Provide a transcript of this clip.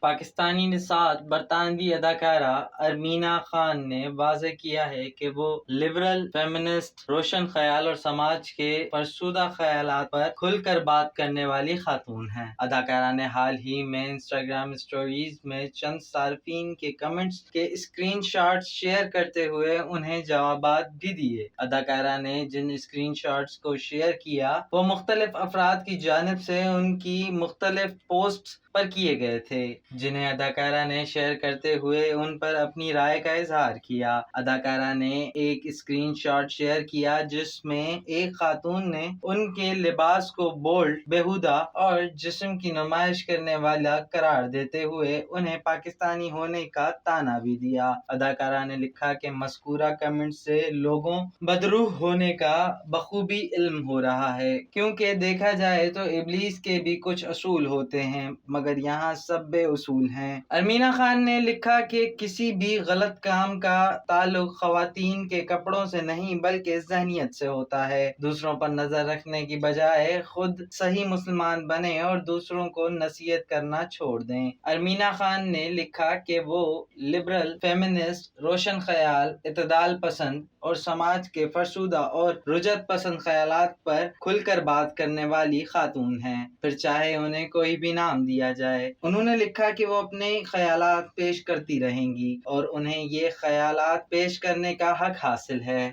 پاکستانی نژاد برطانوی اداکارہ ارمینا خان نے واضح کیا ہے کہ وہ لبرل، فیمنسٹ، روشن خیال اور سماج کے فرسودہ خیالات پر کھل کر بات کرنے والی خاتون ہیں۔ اداکارہ نے حال ہی میں انسٹاگرام اسٹوریز میں چند صارفین کے کمنٹس کے اسکرین شاٹس شیئر کرتے ہوئے انہیں جوابات بھی دیے۔ اداکارہ نے جن اسکرین شاٹس کو شیئر کیا وہ مختلف افراد کی جانب سے ان کی مختلف پوسٹس پر کیے گئے تھے، جنہیں اداکارہ نے شیئر کرتے ہوئے ان پر اپنی رائے کا اظہار کیا۔ اداکارہ نے ایک اسکرین شاٹ شیئر کیا جس میں ایک خاتون نے ان کے لباس کو بولڈ، بیہودہ اور جسم کی نمائش کرنے والا قرار دیتے ہوئے انہیں پاکستانی ہونے کا طعنہ بھی دیا۔ اداکارہ نے لکھا کہ مذکورہ کمنٹ سے لوگوں بدروح ہونے کا بخوبی علم ہو رہا ہے، کیونکہ دیکھا جائے تو ابلیس کے بھی کچھ اصول ہوتے ہیں مگر یہاں سب بے اصول ہیں۔ ارمینا خان نے لکھا کہ کسی بھی غلط کام کا تعلق خواتین کے کپڑوں سے نہیں بلکہ ذہنیت سے ہوتا ہے۔ دوسروں پر نظر رکھنے کی بجائے خود صحیح مسلمان بنیں اور دوسروں کو نصیحت کرنا چھوڑ دیں۔ ارمینا خان نے لکھا کہ وہ لبرل، فیمنسٹ، روشن خیال، اعتدال پسند اور سماج کے فرسودہ اور رجعت پسند خیالات پر کھل کر بات کرنے والی خاتون ہیں، پھر چاہے انہیں کوئی بھی نام دیا جائے۔ انہوں نے لکھا کہ وہ اپنے خیالات پیش کرتی رہیں گی اور انہیں یہ خیالات پیش کرنے کا حق حاصل ہے۔